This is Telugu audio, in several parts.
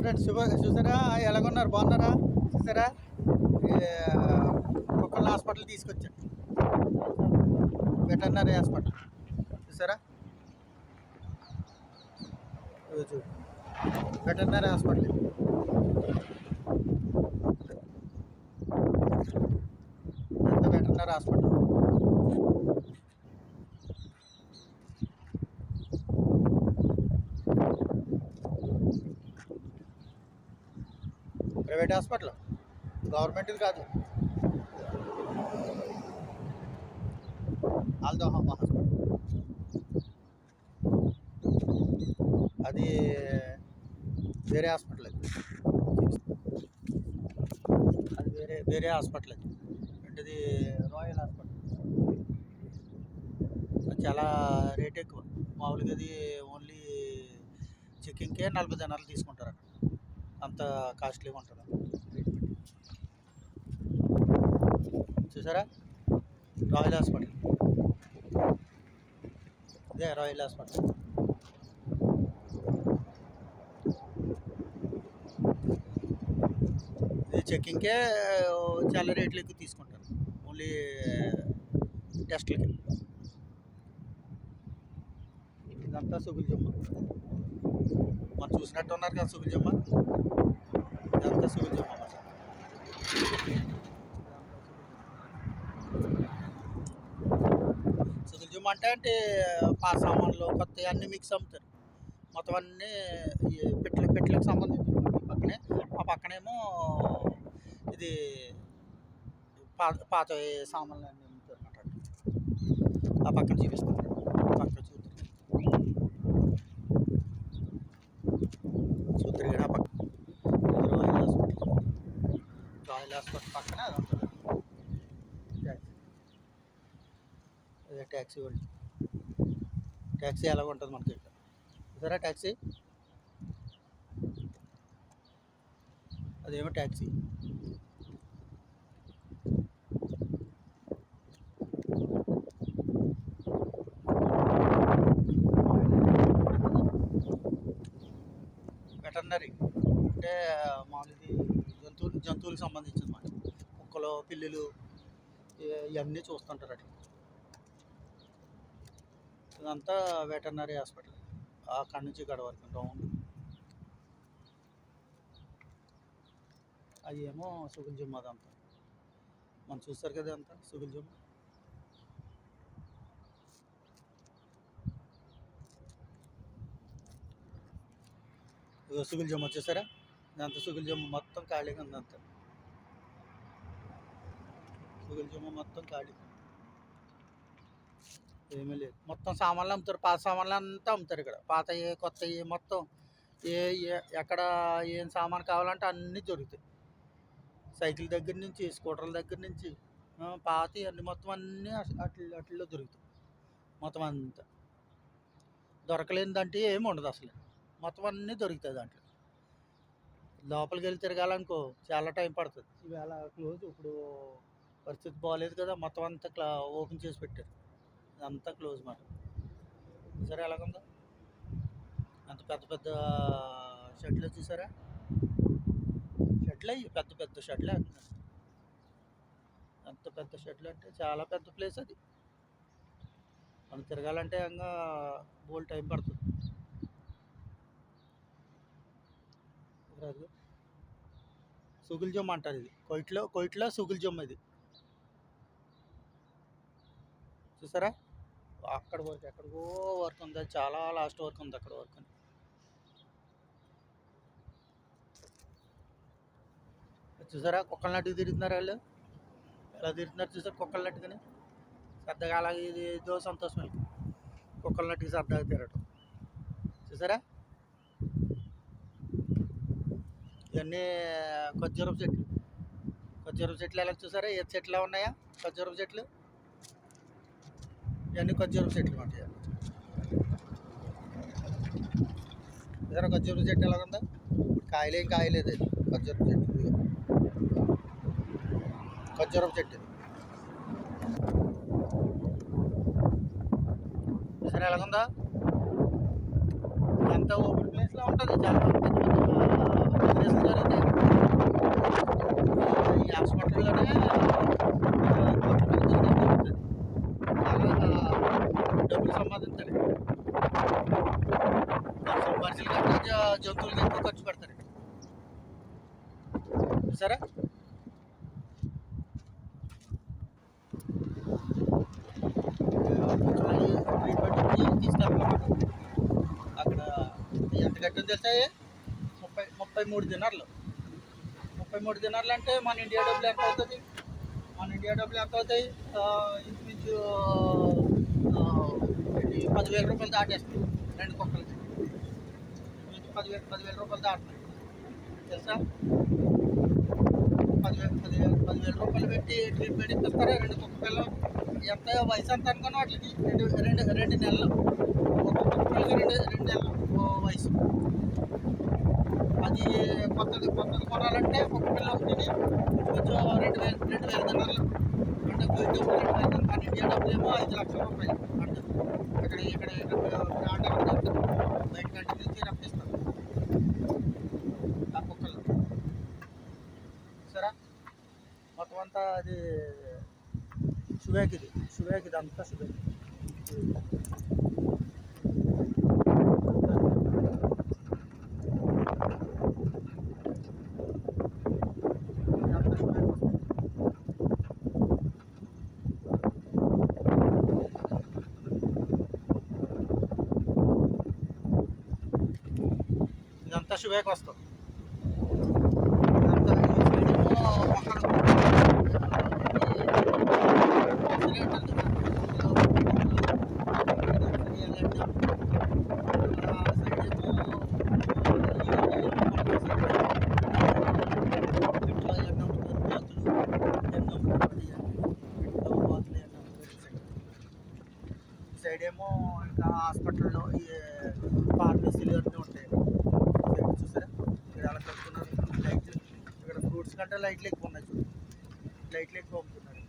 ఫ్రెండ్స్ చూసారా ఎలాగొన్నారు, బాగున్నారా? చూసారా కుక్కల హాస్పిటల్ తీసుకొచ్చాను, వెటర్నరీ హాస్పిటల్. చూసారా veterinary hospital, veterinary hospital. Private hospital, గవర్నమెంట్ది కాదు. ఆల్దో హాస్పిటల్ అది వేరే హాస్పిటల్. అది వేరే హాస్పిటల్. అది రాయల్ హాస్పిటల్. చాలా రేట్ ఎక్కువ. మామూలుగా అది ఓన్లీ చెకింగ్కే 40 జనాలు తీసుకుంటారు అక్కడ. అంత కాస్ట్లీగా ఉంటుంది చూసారా. రాయల్ హాస్పిటల్, ఇదే రాయల్ హాస్పిటల్. ఇది చెకింగ్కే చాలా రేట్లు ఎక్కువ తీసుకుంటారు, ఓన్లీ టెస్ట్లకి. ఇదంతా సుగుల్జమ్మ, మనం చూసినట్టు ఉన్నారు కదా సుగుల్జమ్మ. ఇదంతా సుగుల్జమ్మ. సుగుల్జమ్మ అంటే పాత సామాన్లు కొత్త అన్నీ మిక్స్ అమ్ముతారు. మొత్తం అన్నీ పెట్టెలకు సంబంధించిన పక్కనే. ఆ పక్కనేమో ఇది పాత సామాన్లు అన్నీ అమ్ముతారు అన్నమాట. ఆ పక్కన చూపిస్తారు, పక్కన చూద్దరు ఆ పక్కన రాయల్ హాస్పిటల్. రాయల్ హాస్పిటల్ పక్కన అది ఉంటుంది. అదే ట్యాక్సీ వాళ్ళు. ట్యాక్సీ ఎలాగ ఉంటుంది మనకి ఇక్కడ చూసారా. ట్యాక్సీ అదేమో ట్యాక్సీ. వెటర్నరీ అంటే మామూలుది జంతువులకు సంబంధించింది మాట. కుక్కలు, పిల్లులు ఇవన్నీ చూస్తుంటారు అట్లా. ఇదంతా వెటర్నరీ హాస్పిటల్. అక్కడి నుంచి ఇక్కడ వరకు రౌండ్. అది ఏమో సుగుల్జమ్మ. అదంతా మనం చూస్తారు కదా, అంతా సుగుల్జమ్మ. సుగుల్జమ్మ వచ్చేసారా. ఇదంతా సుగుల్జమ్మ మొత్తం ఖాళీగా ఉంది. అంతా సుగుల్జమ్మ మొత్తం ఖాళీ, ఏమీ లేదు. మొత్తం సామాన్లు అమ్ముతారు, పాత సామాన్లు అంతా అమ్ముతారు ఇక్కడ. పాతవి కొత్తవి మొత్తం ఎక్కడ ఏం సామాన్ కావాలంటే అన్నీ దొరుకుతాయి. సైకిల్ దగ్గర నుంచి, స్కూటర్ల దగ్గర నుంచి, పాతవి అన్నీ మొత్తం అన్నీ అట్లలో దొరుకుతాయి. మొత్తం అంతా దొరకలేనిదంటే ఏమి ఉండదు అసలు. మొత్తం అన్నీ దొరుకుతాయి దాంట్లో. లోపలికి వెళ్ళి తిరగాలనుకో చాలా టైం పడుతుంది. ఇవాళ క్లోజ్. ఇప్పుడు పరిస్థితి బాగాలేదు కదా, మొత్తం అంతా ఓపెన్ చేసి పెట్టారు. అంతా క్లోజ్ మాట. చూసారా ఎలాగుందో. అంత పెద్ద పెద్ద షెడ్లు చూసారా. షెడ్లు అయ్యి పెద్ద పెద్ద షెడ్లే. అంత పెద్ద షెడ్లు అంటే చాలా పెద్ద ప్లేస్ అది. మనం తిరగాలంటే ఇంకా బోల్ టైం పడుతుంది. సుగుల్జమ్మ అంటారు ఇది. కోయిట్లో సుగుల్జమ్మ ఇది. చూసారా అక్కడ వరకు, ఎక్కడికో వర్క్ ఉంది, చాలా లాస్ట్ వర్క్ ఉంది అక్కడ వర్క్. చూసారా కుక్కల నట్టుకు తిరుగుతున్నారు వాళ్ళు. ఎలా తిరుగుతున్నారు చూసారు కుక్కల నట్టుకుని. సరదాగా అలాగే ఇది ఏదో సంతోషమే కుక్కల నట్టుకు సరదాగా తిరగటం. చూసారా ఇవన్నీ ఖర్జూరపు చెట్లు. ఖర్జూరపు చెట్లు ఎలా చూసారా, ఏ చెట్లు ఉన్నాయా ఖర్జూరపు చెట్లు. ఇవన్నీ ఖర్జూరపు చెట్లు మాట. చూసారా ఖర్జూరపు చెట్టు ఎలాగుందా. కాయలేం కాయలేదు ఖర్జూరపు చెట్టు. ఖర్జూరపు చెట్టు చూసారా ఎలాగుందా. అంతా ఓపెన్ ప్లేస్లో ఉంటుంది. చాలా పెద్ద పెద్ద జంతువులకి ఎక్కువ ఖర్చు పెడతారు. చూసారా? ట్రీట్మెంట్ తీసుకెళ్ళాలన్నమాట. అక్కడ ఎంత కట్టిందో తెలుసా? 33 దినార్లు. 33 దినార్లు అంటే మన ఇండియా డబ్బులు ఎంత అవుతుంది? మన ఇండియా డబ్బులు ఎంత అవుతాయి? ఇంచుమించు 10,000 రూపాయలు దాటేస్తాయి 2 కుక్కలకి. ఇంచుమించు 10,000 రూపాయలు దాటుతాయి తెలుసా? 10,000 రూపాయలు పెట్టి ట్రీట్మెంట్ ఇప్పిస్తారా 2 కుక్క పిల్లలు? ఎంత వయసు ఎంత అనుకున్నా వాటికి? 2 నెలలు. ఒక్కొక్క కుక్క పిల్లకి 2 నెలలు వయసు. అది కొత్తది కొనాలంటే కుక్క పిల్ల ఒకటిని కొంచెం 2,000 దినార్లు. అంటే మన ఇండియా డబ్బులేమో 5 లక్షల రూపాయలు. అంటే ఇక్కడ ఆర్డర్ బయట కంట్రీ నుంచి రప్పిస్తారు ఆ కుక్కలు. సరే, మొత్తం అంతా అది షువేక్ ఇది అంతా షువేక్. ఇదంతా షువేక్ వస్తాం. ఇదంతా ఈ సైడ్ ఏమో సైడ్ ఏమో ఇంకా హాస్పిటల్లో ఈ ఫార్మసీలు అన్నీ ఉంటాయి. చూసారా ఇక్కడ అలా కట్టుకున్నారు లైట్లు. ఇక్కడ ఫ్రూట్స్ కంటే లైట్లు ఎక్కువ ఉన్నాయి. చూడు, లైట్లు ఎక్కువ అమ్ముతున్నారు.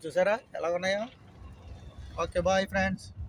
చూసారా ఎలా ఉన్నాయో? Okay, bye friends.